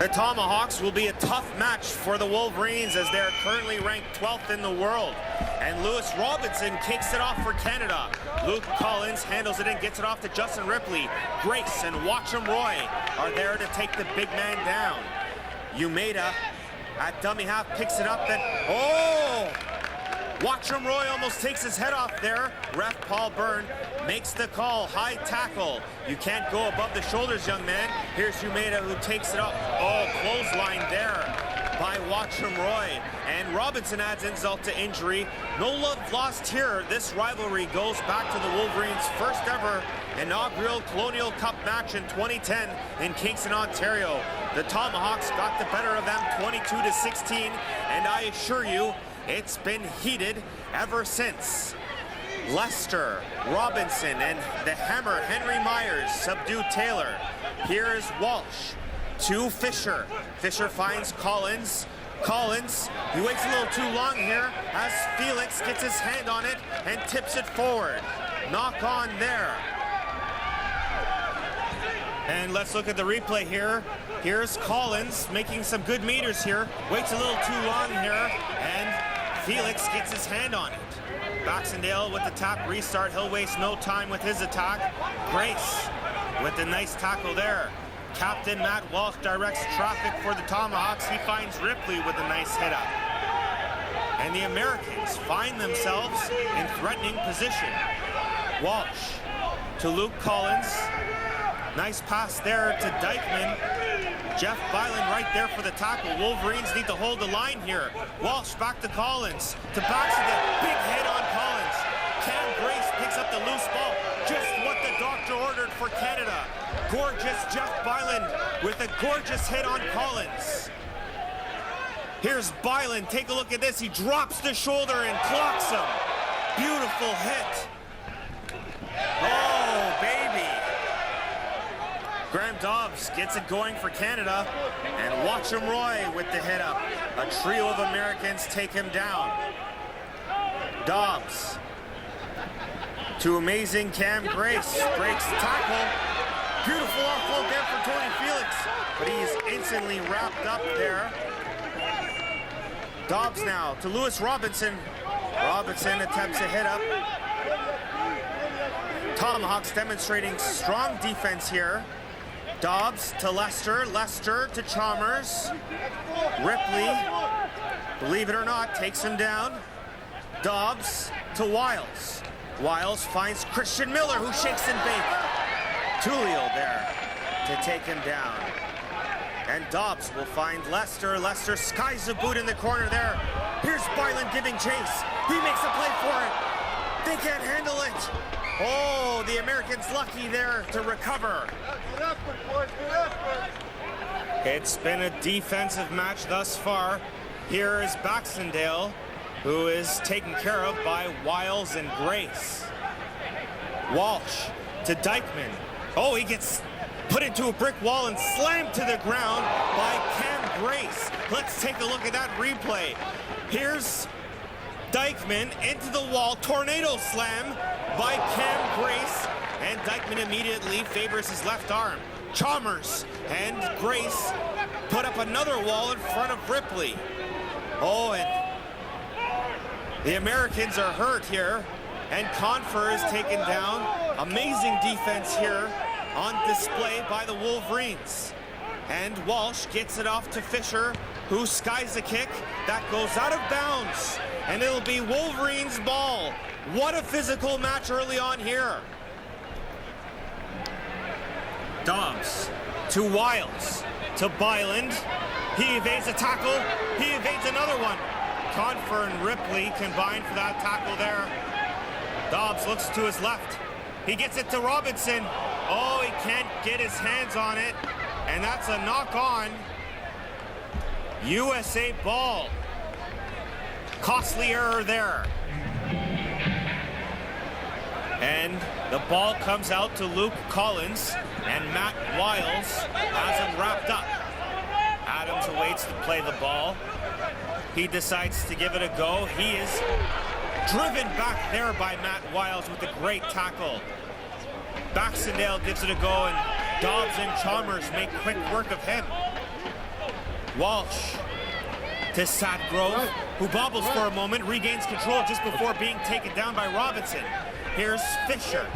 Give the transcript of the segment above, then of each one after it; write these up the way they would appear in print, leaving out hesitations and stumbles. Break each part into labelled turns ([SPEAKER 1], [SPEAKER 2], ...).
[SPEAKER 1] The Tomahawks will be a tough match for the Wolverines as they're currently ranked 12th in the world. And Lewis Robinson kicks it off for Canada. Luke Collins handles it and gets it off to Justin Ripley. Grace and Watcham Roy are there to take the big man down. Umeda at dummy half picks it up and Watcham Roy almost takes his head off there. Ref Paul Byrne makes the call. High tackle. You can't go above the shoulders, young man. Here's Umeda who takes it up. Clothesline there by Watcham Roy. And Robinson adds insult to injury. No love lost here. This rivalry goes back to the Wolverines' first ever inaugural Colonial Cup match in 2010 in Kingston, Ontario. The Tomahawks got the better of them 22-16, and I assure you, it's been heated ever since. Lester, Robinson, and the hammer, Henry Myers, subdue Taylor. Here's Walsh to Fisher. Fisher finds Collins. Collins, he waits a little too long here as Felix gets his hand on it and tips it forward. Knock on there. And let's look at the replay here. Here's Collins making some good meters here. Waits a little too long here, and Felix gets his hand on it. Baxendale with the tap restart. He'll waste no time with his attack. Grace with the nice tackle there. Captain Matt Walsh directs traffic for the Tomahawks. He finds Ripley with a nice hit up. And the Americans find themselves in threatening position. Walsh to Luke Collins. Nice pass there to Dykeman. Jeff Byland right there for the tackle. Wolverines need to hold the line here. Walsh back to Collins. To Baxendale. Big hit on Collins. Cam Grace picks up the loose ball. Just what the doctor ordered for Canada. Gorgeous Jeff Byland with a gorgeous hit on Collins. Here's Byland. Take a look at this. He drops the shoulder and clocks him. Beautiful hit. Oh, baby. Graham Dobbs gets it going for Canada, and Watcham Roy with the hit up. A trio of Americans take him down. Dobbs to amazing Cam Grace, breaks the tackle. Beautiful offload there for Tony Felix, but he's instantly wrapped up there. Dobbs now to Lewis Robinson. Robinson attempts a hit up. Tomahawks demonstrating strong defense here. Dobbs to Lester, Lester to Chalmers. Ripley, believe it or not, takes him down. Dobbs to Wiles. Wiles finds Christian Miller, who shakes and bake. Tullio there to take him down. And Dobbs will find Lester. Lester skies a boot in the corner there. Here's Byland giving chase. He makes a play for it. They can't handle it. Oh, the Americans lucky there to recover. It's been a defensive match thus far. Here is Baxendale, who is taken care of by Wiles and Grace. Walsh to Dykeman. Oh, he gets put into a brick wall and slammed to the ground by Cam Grace. Let's take a look at that replay. Here's Dykeman into the wall, tornado slam by Cam Grace, and Dykeman immediately favors his left arm. Chalmers and Grace put up another wall in front of Ripley. Oh, and the Americans are hurt here, and Confer is taken down. Amazing defense here on display by the Wolverines. And Walsh gets it off to Fisher, who skies a kick that goes out of bounds. And it'll be Wolverines' ball. What a physical match early on here. Dobbs to Wiles, to Byland. He evades a tackle. He evades another one. Confer and Ripley combine for that tackle there. Dobbs looks to his left. He gets it to Robinson. Oh, he can't get his hands on it. And that's a knock on. USA ball. Costly error there. And the ball comes out to Luke Collins, and Matt Wiles has him wrapped up. Adams awaits to play the ball. He decides to give it a go. He is driven back there by Matt Wiles with a great tackle. Baxendale gives it a go, and Dobbs and Chalmers make quick work of him. Walsh to Sadgrove, who bobbles for a moment, regains control just before being taken down by Robinson. Here's Fisher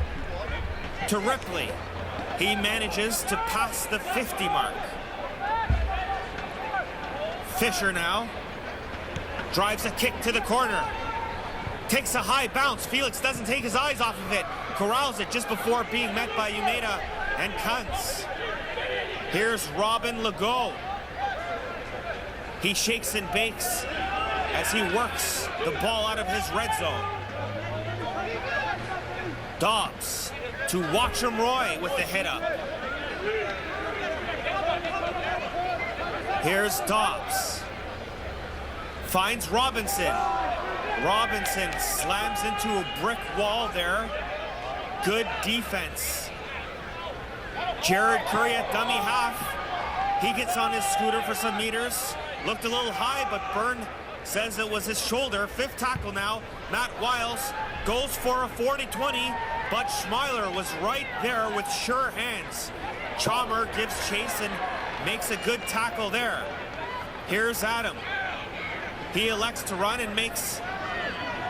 [SPEAKER 1] to Ripley. He manages to pass the 50 mark. Fisher now drives a kick to the corner. Takes a high bounce. Felix doesn't take his eyes off of it. Corrals it just before being met by Umeda and Kuntz. Here's Robin Legault. He shakes and bakes as he works the ball out of his red zone. Dobbs to Watcham Roy with the hit up. Here's Dobbs. Finds Robinson. Robinson slams into a brick wall there. Good defense. Jared Curry at dummy half. He gets on his scooter for some meters. Looked a little high, but Byrne says it was his shoulder. Fifth tackle now. Matt Wiles goes for a 40-20, but Schmeiler was right there with sure hands. Chalmer gives chase and makes a good tackle there. Here's Adam. He elects to run and makes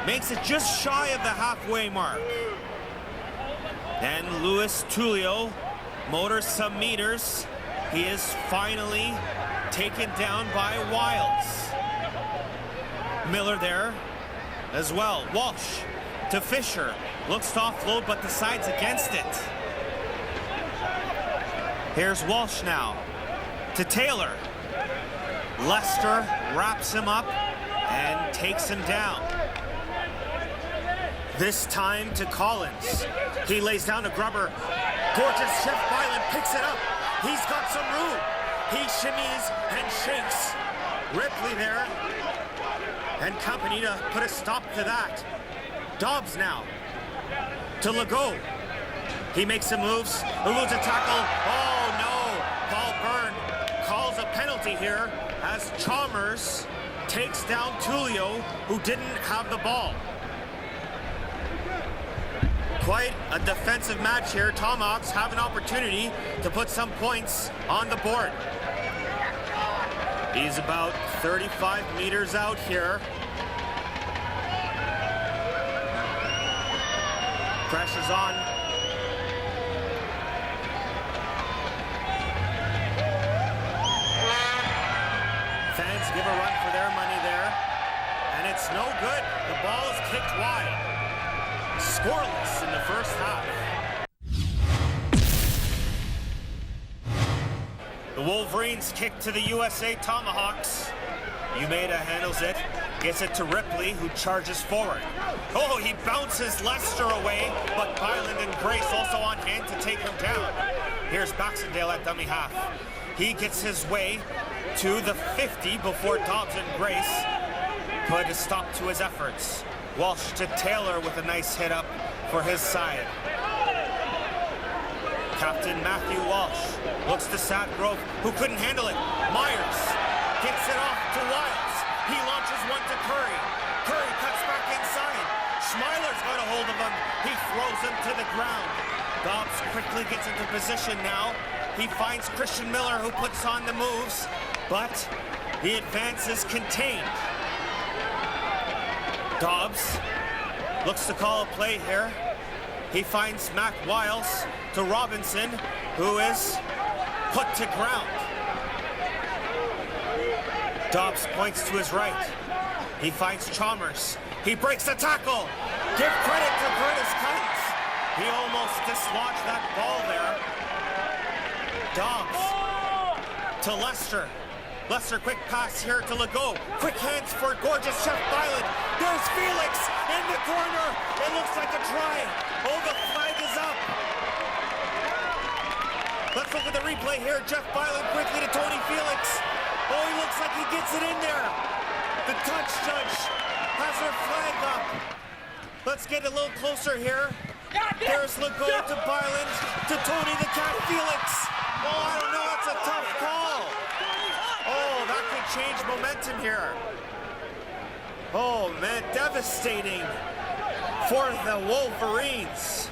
[SPEAKER 1] it just shy of the halfway mark. Then Louis Tullio motors some meters. He is finally taken down by Wiles. Miller there as well. Walsh to Fisher. Looks to offload but decides against it. Here's Walsh now to Taylor. Lester wraps him up and takes him down. This time to Collins. He lays down a grubber. Gorgeous Chef Byland picks it up. He's got some room. He shimmies and shakes. Ripley there and company to put a stop to that. Dobbs now to Legault. He makes some moves, eludes a tackle. Oh no, Paul Byrne calls a penalty here as Chalmers takes down Tullio, who didn't have the ball. Quite a defensive match here. Tomahawks have an opportunity to put some points on the board. He's about 35 meters out here. Pressure's on. Fans give a run for their money there. And it's no good. The ball is kicked wide. Scoreless in the first half. The Wolverines kick to the USA Tomahawks. Umeda handles it, gets it to Ripley, who charges forward. Oh, he bounces Lester away, but Byland and Grace also on hand to take him down. Here's Baxendale at dummy half. He gets his way to the 50 before Dobbs and Grace put a stop to his efforts. Walsh to Taylor with a nice hit up for his side. Captain Matthew Walsh looks to Sadgrove, who couldn't handle it. Myers gets it off to Wiles. He launches one to Curry. Curry cuts back inside. Schmeiler's got a hold of him. He throws him to the ground. Dobbs quickly gets into position now. He finds Christian Miller, who puts on the moves, but the advance is contained. Dobbs looks to call a play here. He finds Matt Wiles to Robinson, who is put to ground. Dobbs points to his right. He finds Chalmers. He breaks the tackle. Give credit to Curtis Kuntz. He almost dislodged that ball there. Dobbs to Lester. Lester, quick pass here to Legault. Quick hands for gorgeous Chef Byland. There's Felix in the corner. It looks like a try. Oh, the flag is up. Let's look at the replay here. Jeff Byland quickly to Tony Felix. Oh, he looks like he gets it in there. The touch judge has her flag up. Let's get a little closer here. There's Legault to Byland to Tony the Cat Felix. Oh, I don't know. That's a tough call. Oh, that could change momentum here. Oh, man, devastating for the Wolverines.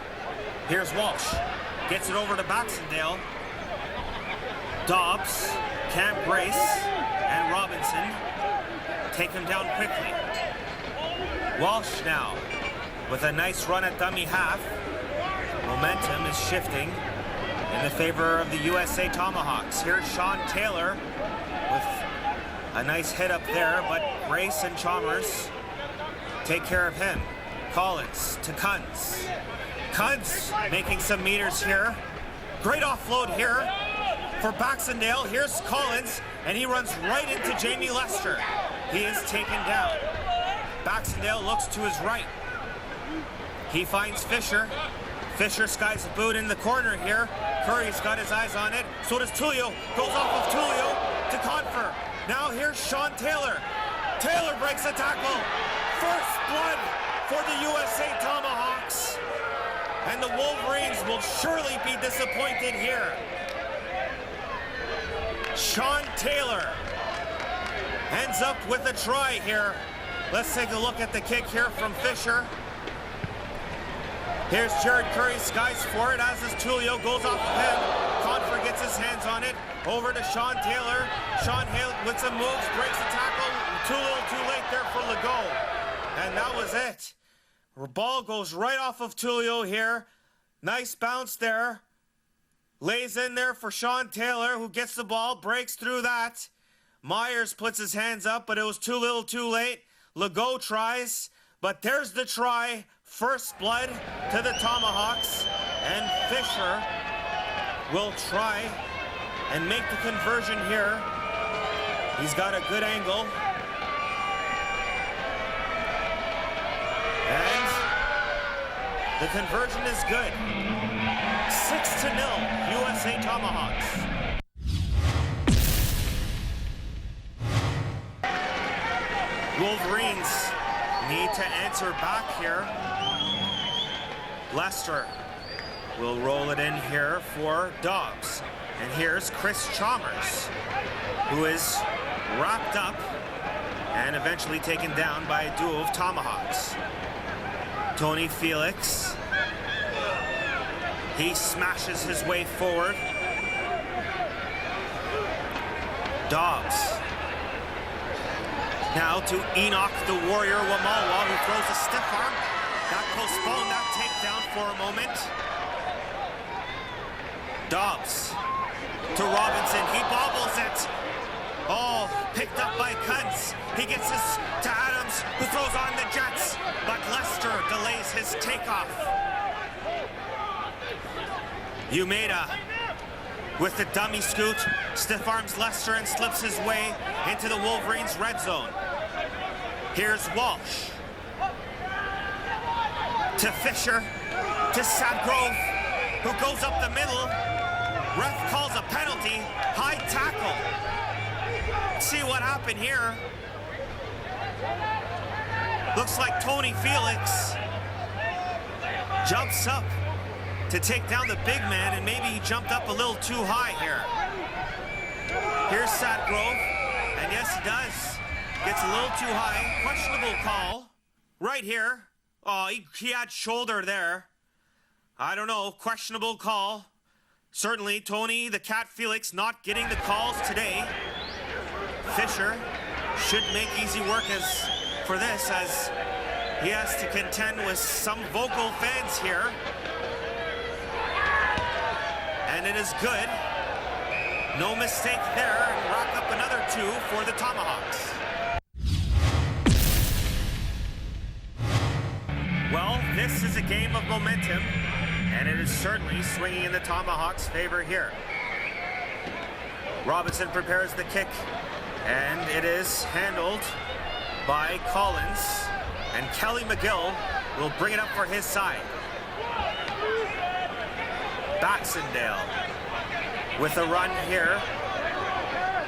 [SPEAKER 1] Here's Walsh. Gets it over to Baxendale. Dobbs, Cam Grace, and Robinson. Take him down quickly. Walsh now with a nice run at dummy half. Momentum is shifting in the favor of the USA Tomahawks. Here's Sean Taylor with a nice hit up there, but Grace and Chalmers take care of him. Collins to Kunz. Kunz making some meters here. Great offload here for Baxendale. Here's Collins, and he runs right into Jamie Lester. He is taken down. Baxendale looks to his right. He finds Fisher. Fisher skies a boot in the corner here. Curry's got his eyes on it. So does Tullio. Goes off of Tullio to Confer. Now here's Sean Taylor. Taylor breaks a tackle. First blood for the USA Tomahawks. And the Wolverines will surely be disappointed here. Sean Taylor ends up with a try here. Let's take a look at the kick here from Fisher. Here's Jared Curry, skies for it, as is Tullio, goes off of him. Confer gets his hands on it. Over to Sean Taylor. Sean Hale with some moves, breaks the tackle. Too little too late there for Legault. And that was it. The ball goes right off of Tullio here. Nice bounce there. Lays in there for Sean Taylor, who gets the ball, breaks through that. Myers puts his hands up, but it was too little too late. Legault tries, but there's the try. First blood to the Tomahawks. And Fisher will try and make the conversion here. He's got a good angle. And the conversion is good. 6-0, USA Tomahawks. Wolverines need to answer back here. Lester will roll it in here for Dobbs. And here's Chris Chalmers, who is wrapped up and eventually taken down by a duo of Tomahawks. Tony Felix, he smashes his way forward. Dobbs. Now to Enoch the Warrior Wamalwa, who throws a stiff arm. That postponed that takedown for a moment. Dobbs to Robinson. He bobbles it. Oh, picked up by Kunz. He gets this to Adams, who throws on the Jets, but Lester delays his takeoff. Umeda with the dummy scoot, stiff arms Lester and slips his way into the Wolverines' red zone. Here's Walsh. To Fisher, to Sadgrove, who goes up the middle. Ref calls a penalty, high tackle. See what happened here. Looks like Tony Felix jumps up to take down the big man, and maybe he jumped up a little too high here. Here's Sadgrove, and yes, he does. Gets a little too high. Questionable call right here. Oh, he had shoulder there. I don't know, questionable call. Certainly, Tony the Cat Felix not getting the calls today. Fisher should make easy work for this, as he has to contend with some vocal fans here. And it is good. No mistake there, and rack up another 2 for the Tomahawks. Well, this is a game of momentum, and it is certainly swinging in the Tomahawks' favor here. Robinson prepares the kick, and it is handled by Collins, and Kelly McGill will bring it up for his side. Baxendale with a run here.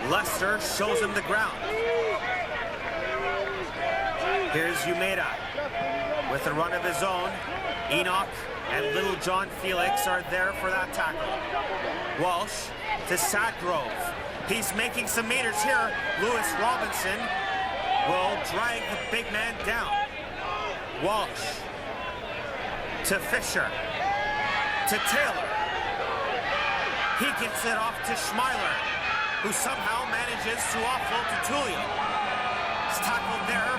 [SPEAKER 1] Lester shows him the ground. Here's Umeda with a run of his own. Enoch and Little John Felix are there for that tackle. Walsh to Sadgrove. He's making some meters here. Lewis Robinson will drag the big man down. Walsh to Fisher to Taylor. He gets it off to Schmeiler. who somehow manages to offload to Tullio. He's tackled there,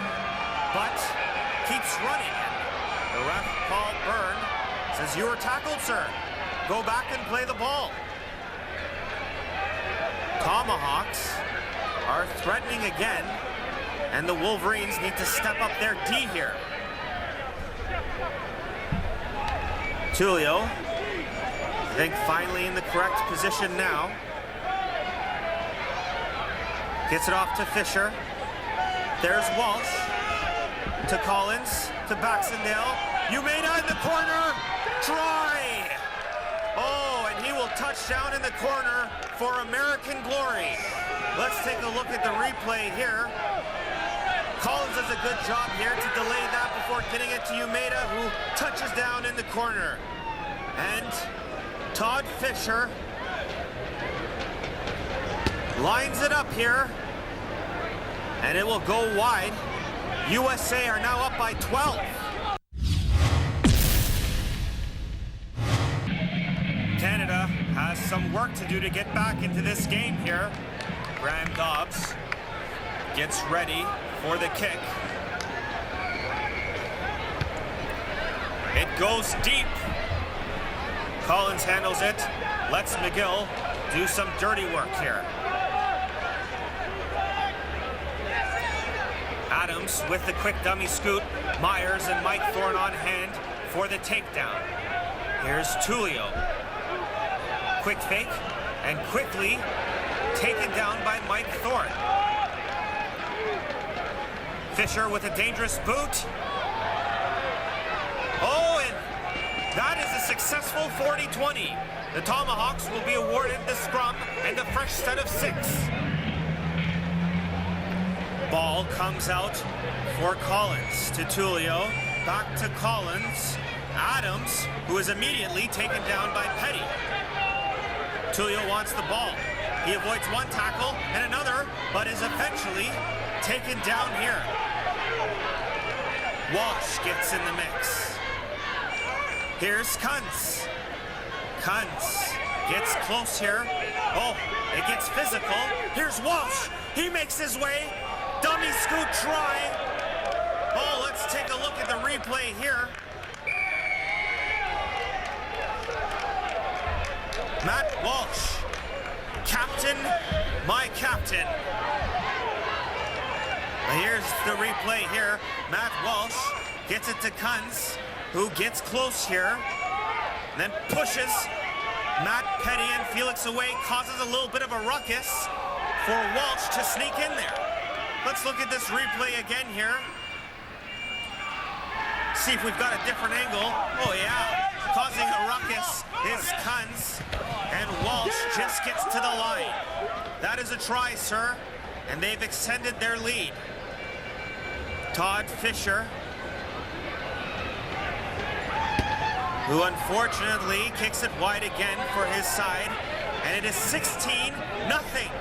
[SPEAKER 1] but keeps running. The ref, Paul Byrne, says, "You were tackled, sir. Go back and play the ball." Tomahawks are threatening again, and the Wolverines need to step up their D here. Tullio, I think finally in the correct position now. Gets it off to Fisher. There's Walsh to Collins to Baxendale. Umeda in the corner. Try! Oh, and he will touch down in the corner for American glory. Let's take a look at the replay here. Collins does a good job here to delay that before getting it to Umeda, who touches down in the corner. And Todd Fisher lines it up here, and it will go wide. USA are now up by 12. Canada has some work to do to get back into this game here. Graham Dobbs gets ready for the kick. It goes deep. Collins handles it, lets McGill do some dirty work here. Adams with the quick dummy scoot. Myers and Mike Thorne on hand for the takedown. Here's Tullio. Quick fake, and quickly taken down by Mike Thorne. Fisher with a dangerous boot. Oh, and that is a successful 40-20. The Tomahawks will be awarded the scrum and a fresh set of 6. Ball comes out for Collins to Tullio. Back to Collins. Adams, who is immediately taken down by Petty. Tullio wants the ball. He avoids one tackle and another, but is eventually taken down here. Walsh gets in the mix. Here's Kuntz. Kuntz gets close here. Oh, it gets physical. Here's Walsh. He makes his way. Dummy scoot try. Oh, let's take a look at the replay here. Matt Walsh. Captain, my captain. Here's the replay here. Matt Walsh gets it to Kuntz, who gets close here, then pushes Matt Petty and Felix away, causes a little bit of a ruckus for Walsh to sneak in there. Let's look at this replay again here. See if we've got a different angle. Oh yeah, causing a ruckus is Kuntz, and Walsh just gets to the line. That is a try, sir, and they've extended their lead. Todd Fisher, who unfortunately kicks it wide again for his side, and it is 16-0.